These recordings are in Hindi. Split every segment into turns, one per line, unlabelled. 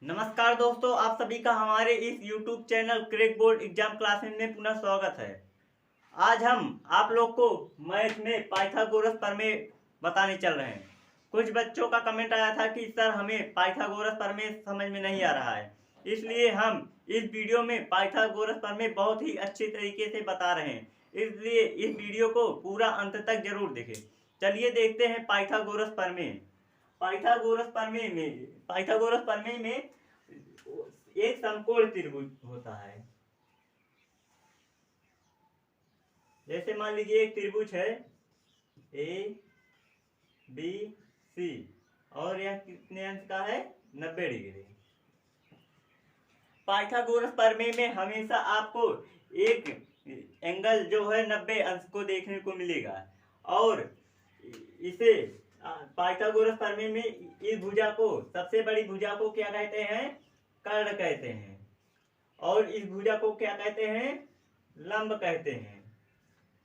नमस्कार दोस्तों, आप सभी का हमारे इस YouTube channel crack board exam classes में पुनः स्वागत है। आज हम आप लोग को मैथ में पाइथागोरस प्रमेय बताने चल रहे हैं। कुछ बच्चों का कमेंट आया था कि सर हमें पाइथागोरस प्रमेय समझ में नहीं आ रहा है, इसलिए हम इस वीडियो में पाइथागोरस प्रमेय बहुत ही अच्छे तरीके से बता रहे हैं। इसलिए इस वीडियो को पूरा अंत तक जरूर देखें। चलिए देखते हैं पाइथागोरस प्रमेय। पाइथागोरस प्रमेय में एक समकोण त्रिभुज होता है। जैसे मान लीजिए एक त्रिभुज है ए बी सी और यह कितने अंश का है, 90 डिग्री। पाइथागोरस प्रमेय में हमेशा आपको एक एंगल जो है 90 अंश को देखने को मिलेगा और इसे पाइथागोरस प्रमेय में इस भुजा को, सबसे बड़ी भुजा को क्या कहते हैं, कर्ण कहते हैं और इस भुजा को क्या कहते हैं, लंब कहते हैं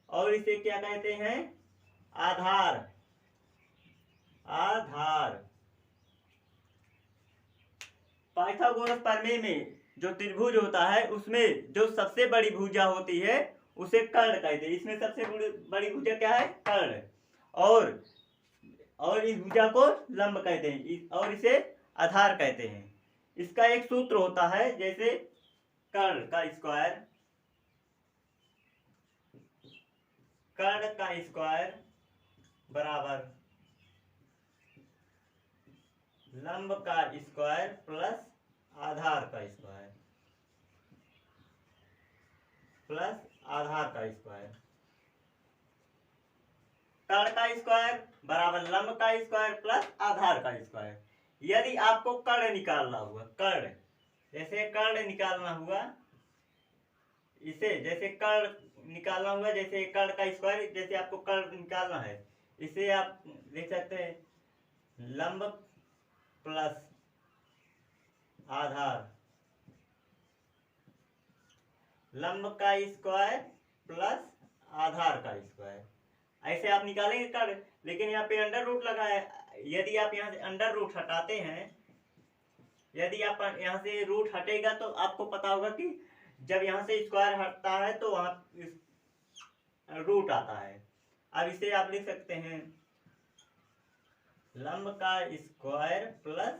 और इसे क्या कहते हैं, आधार। पाइथागोरस प्रमेय में जो त्रिभुज होता है उसमें जो सबसे बड़ी भुजा होती है उसे कर्ण कहते हैं। इसमें सबसे बड़ी भुजा क्या है, कर्ण, और इस भुजा को लंब कहते हैं और इसे आधार कहते हैं। इसका एक सूत्र होता है, जैसे कर्ण का स्क्वायर बराबर लंब का स्क्वायर प्लस आधार का स्क्वायर कर्ण का स्क्वायर बराबर लंब का स्क्वायर प्लस आधार का स्क्वायर। यदि आपको कर्ण निकालना हुआ, जैसे कर्ण निकालना हुआ, जैसे कर्ण का स्क्वायर, जैसे आपको कर्ण निकालना है, इसे आप लिख सकते हैं लंब प्लस आधार, लंब का स्क्वायर प्लस आधार का स्क्वायर। ऐसे आप निकालेंगे कर्ण, लेकिन यहाँ पे अंडर रूट लगा है। यदि आप यहाँ से अंडर रूट हटाते हैं, यदि आप यहाँ से रूट हटेगा तो आपको पता होगा कि जब यहाँ से स्क्वायर हटता है तो वहां रूट आता है। अब इसे आप लिख सकते हैं लंब का स्क्वायर प्लस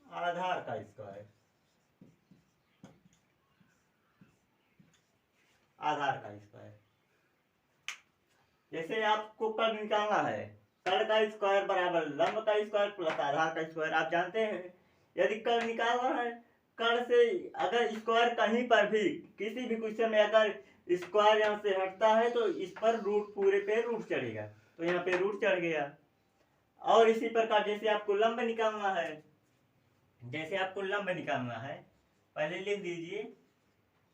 आधार का स्क्वायर, जैसे आपको कर्ण निकालना है, कर्ण का स्क्वायर बराबर लंब का स्क्वायर प्लस आधार का स्क्वायर। आप जानते हैं यदि कर्ण निकालना है, कर्ण से अगर स्क्वायर कहीं पर भी किसी भी क्वेश्चन में अगर स्क्वायर यहाँ से हटता है तो इस पर रूट, पूरे पे रूट चढ़ेगा, तो यहाँ पे रूट चढ़ गया। और इसी प्रकार जैसे आपको लंब निकालना है, पहले लिख दीजिए,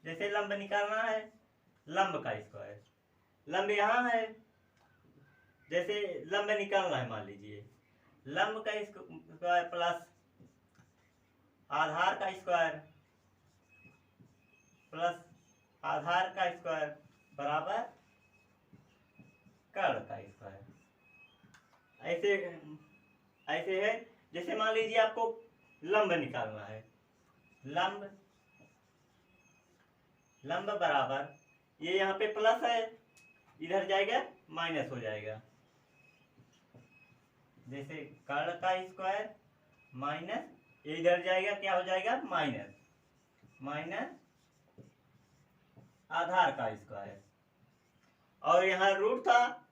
जैसे लंब निकालना है, लंब का स्क्वायर, लंब यहाँ है, जैसे लंब निकालना है, मान लीजिए लंब का स्क्वायर प्लस आधार का स्क्वायर बराबर कर्ण का स्क्वायर। ऐसे है। जैसे मान लीजिए आपको लंब निकालना है, लंब बराबर, ये यहाँ पे प्लस है, इधर जाएगा माइनस हो जाएगा, जैसे कर्ण का स्क्वायर माइनस, ये इधर जाएगा, क्या हो जाएगा, माइनस आधार का स्क्वायर। और यहाँ रूट था,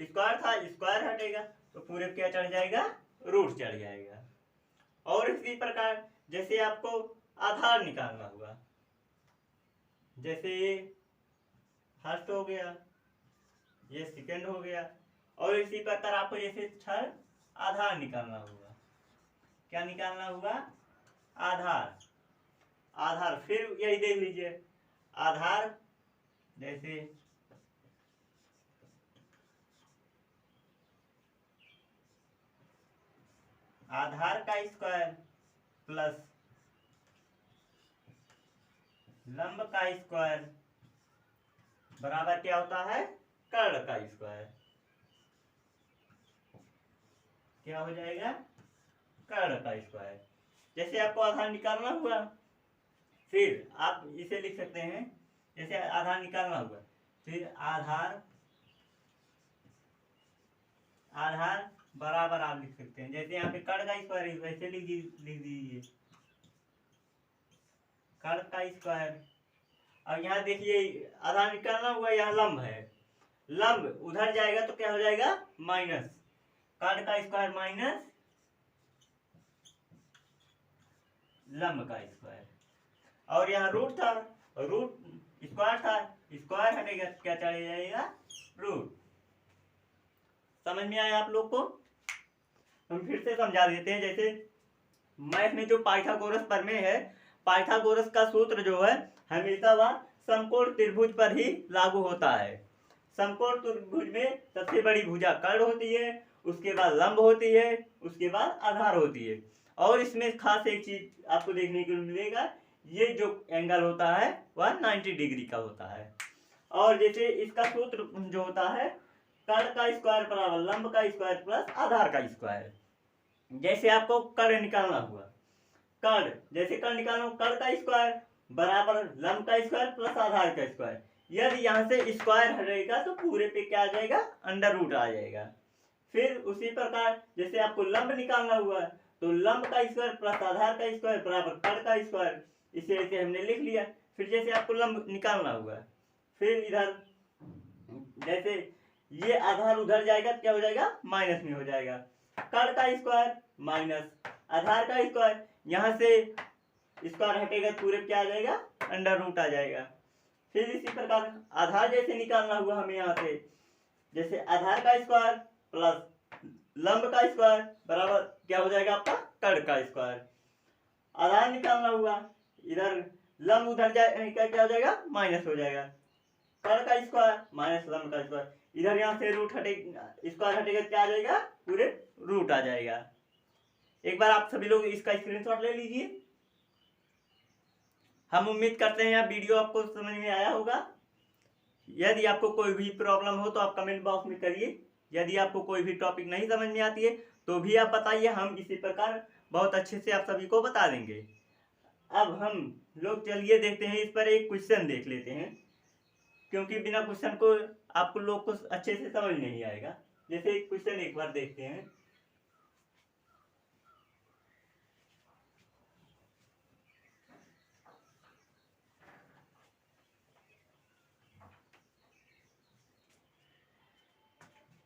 स्क्वायर हटेगा तो पूरे क्या चढ़ जाएगा, रूट चढ़ जाएगा। और इसी प्रकार जैसे आपको आधार निकालना हुआ, जैसे ये फर्स्ट हो गया, ये सेकंड हो गया, और इसी प्रकार आपको जैसे थर्ड आधार निकालना हुआ, क्या निकालना हुआ, आधार। फिर यही देख लीजिए आधार, जैसे आधार का स्क्वायर प्लस लंब का स्क्वायर बराबर क्या होता है, कर्ण का स्क्वायर। क्या हो जाएगा, कर्ण का स्क्वायर। जैसे आपको आधार निकालना हुआ, फिर आप इसे लिख सकते हैं, जैसे आधार निकालना हुआ, फिर आधार आधार बराबर आप लिख सकते हैं, जैसे यहाँ पे कर्ण का स्क्वायर है वैसे लिख दीजिए कर्ण का स्क्वायर। अब यहाँ देखिए आधार निकालना हुआ, यहाँ लंब है, लंब उधर जाएगा तो क्या हो जाएगा, माइनस कर्ण का स्क्वायर माइनस लंब का स्क्वायर। और यहाँ रूट था, रूट स्क्वायर था, स्क्वायर हटेगा क्या चले जाएगा, रूट। समझ में आया आप लोग को? हम फिर से समझा देते हैं। जैसे मैथ में जो पाइथागोरस प्रमेय है, पाइथागोरस का सूत्र जो है हमेशा वह समकोण त्रिभुज पर ही लागू होता है। समकोण त्रिभुज में सबसे बड़ी भुजा कर्ण होती है, उसके बाद लंब होती है, उसके बाद आधार होती है। और इसमें खास एक चीज आपको देखने को मिलेगा, ये जो एंगल होता है वह 90 डिग्री का होता है। और जैसे इसका सूत्र जो होता है, कर्ण का स्क्वायर बराबर लंब का स्क्वायर प्लस आधार का स्क्वायर। जैसे आपको कर्ण निकालना हुआ, कर्ण जैसे कर्ण निकालना हो, कर्ण का स्क्वायर बराबर लंब का स्क्वायर प्लस आधार का स्क्वायर। यदि यहाँ से स्क्वायर हटेगा तो पूरे पे क्या आ जाएगा, अंडर रूट आ जाएगा। फिर उसी प्रकार जैसे आपको लंब निकालना हुआ तो लंब का स्क्वायर प्लस आधार का स्क्वायर बराबर कर्ण का स्क्वायर, इसे ऐसे हमने लिख लिया। फिर जैसे आपको लंब निकालना हुआ, फिर इधर जैसे ये आधार उधर जाएगा क्या हो जाएगा, माइनस में हो जाएगा, कर्ण का स्क्वायर माइनस आधार का स्क्वायर, यहाँ से स्क्वायर हटेगा पूरे क्या आ जाएगा, अंडर रूट आ जाएगा। फिर इसी प्रकार आधार जैसे निकालना हुआ हमें यहाँ से, जैसे आधार का स्क्वायर प्लस लंब का स्क्वायर बराबर क्या हो जाएगा आपका, कर्ण का स्क्वायर। आधार निकालना हुआ, इधर लंब उधर जाएगा क्या हो जाएगा, माइनस हो जाएगा, कर्ण का स्क्वायर माइनस लंब का स्क्वायर। इधर यहाँ से रूट हटेगा, स्क्वायर हटेगा क्या आ जाएगा, पूरे रूट आ जाएगा। एक बार आप सभी लोग इसका स्क्रीनशॉट ले लीजिए। हम उम्मीद करते हैं यह वीडियो आपको समझ में आया होगा। यदि आपको कोई भी प्रॉब्लम हो तो आप कमेंट बॉक्स में करिए। यदि आपको कोई भी टॉपिक नहीं समझ में आती है तो भी आप बताइए, हम इसी प्रकार बहुत अच्छे से आप सभी को बता देंगे। अब हम लोग चलिए देखते हैं, इस पर एक क्वेश्चन देख लेते हैं, क्योंकि बिना क्वेश्चन को आपको लोग को अच्छे से समझ नहीं आएगा। जैसे क्वेश्चन एक बार देखते हैं।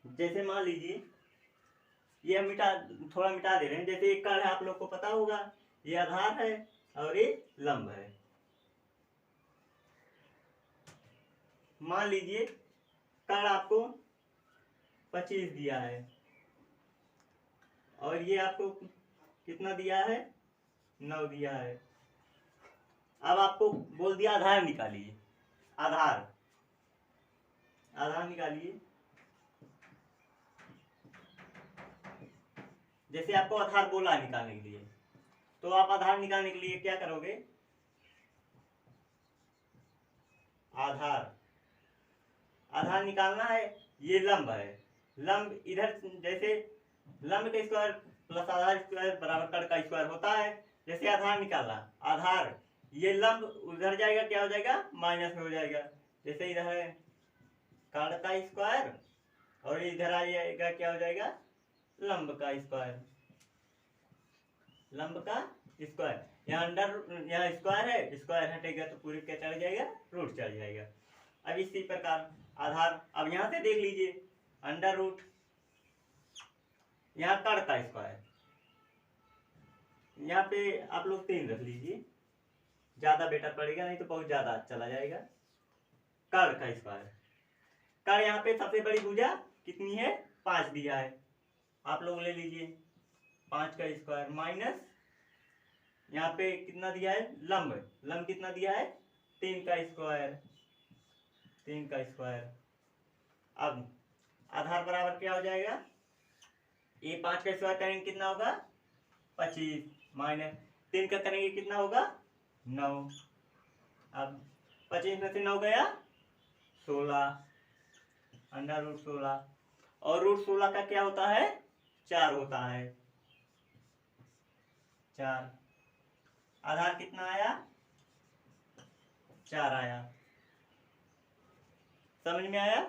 जैसे मान लीजिए ये हम थोड़ा मिटा दे रहे हैं। जैसे एक कर्ण है, आप लोग को पता होगा, ये आधार है और ये लंब है। मान लीजिए कर्ण आपको 25 दिया है और ये आपको कितना दिया है, 9 दिया है। अब आपको बोल दिया आधार निकालिए, आधार निकालिए। जैसे आपको आधार बोला निकालने के लिए, तो आप आधार निकालने के लिए क्या करोगे, आधार निकालना है। ये लंब है, लंब इधर जैसे लंब का स्क्वायर प्लस आधार स्क्वायर बराबर कर्ण का स्क्वायर होता है। जैसे आधार निकालना, आधार ये लंब उधर जाएगा क्या हो जाएगा, माइनस में हो जाएगा। जैसे इधर है कर्ण का स्क्वायर और इधर आ जाएगा क्या हो जाएगा, लंब का स्क्वायर, लंब का स्क्वायर। यहाँ अंडर, यहाँ स्क्वायर है, स्क्वायर हटेगा तो पूरे क्या चढ़ जाएगा, रूट चढ़ जाएगा। अब इसी प्रकार आधार, अब यहाँ से देख लीजिए अंडर रूट, यहाँ कर्ण का स्क्वायर, यहाँ पे आप लोग 3 रख लीजिए, ज्यादा बेटर पड़ेगा, नहीं तो बहुत ज्यादा चला जाएगा। कर्ण का स्क्वायर, कर्ण यहाँ पे सबसे बड़ी भुजा कितनी है, 5 दिया है, आप लोग ले लीजिए 5 का स्क्वायर माइनस यहाँ पे कितना दिया है, लंब कितना दिया है, 3 का स्क्वायर, 3 का स्क्वायर। अब आधार बराबर क्या हो जाएगा, ये 5 का स्क्वायर करेंगे कितना होगा, 25 माइनस 3 का करेंगे कितना होगा, 9। अब 25 में से 9 गया 16, अंडर रूट 16, और रूट 16 का क्या होता है, 4 होता है, 4। आधार कितना आया, 4 आया। समझ में आया?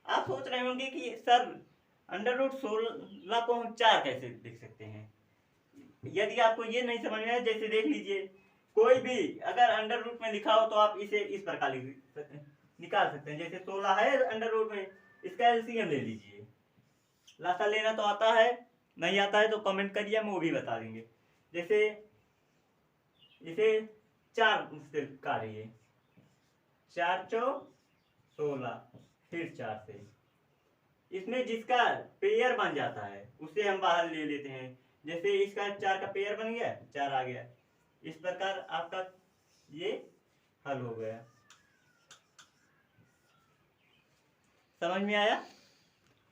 आप सोच रहे होंगे कि सर √16 को हम 4 कैसे लिख सकते हैं। यदि आपको ये नहीं समझ में आया, जैसे देख लीजिए, कोई भी अगर अंडर रूट में लिखा हो तो आप इसे इस प्रकार निकाल सकते हैं। जैसे 16 है अंडर रूट में, इसका एलसीएम ले लीजिए। लासा लेना तो आता है, नहीं आता है तो कमेंट करिए, हम वो भी बता देंगे। जैसे इसे 4 से काटिए, 4 चौक 16, फिर 4 से, इसमें जिसका पेयर बन जाता है उसे हम बाहर ले लेते हैं। जैसे इसका 4 का पेयर बन गया, 4 आ गया। इस प्रकार आपका ये हल हो गया। समझ में आया?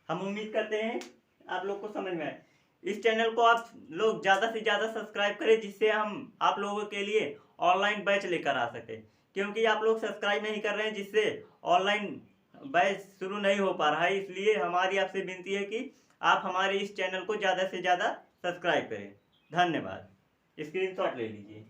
हम उम्मीद करते हैं आप लोग को समझ में आए। इस चैनल को आप लोग ज़्यादा से ज़्यादा सब्सक्राइब करें, जिससे हम आप लोगों के लिए ऑनलाइन बैच लेकर आ सके। क्योंकि आप लोग सब्सक्राइब नहीं कर रहे हैं, जिससे ऑनलाइन बैच शुरू नहीं हो पा रहा है। इसलिए हमारी आपसे विनती है कि आप हमारे इस चैनल को ज़्यादा से ज़्यादा सब्सक्राइब करें। धन्यवाद। स्क्रीनशॉट ले लीजिए।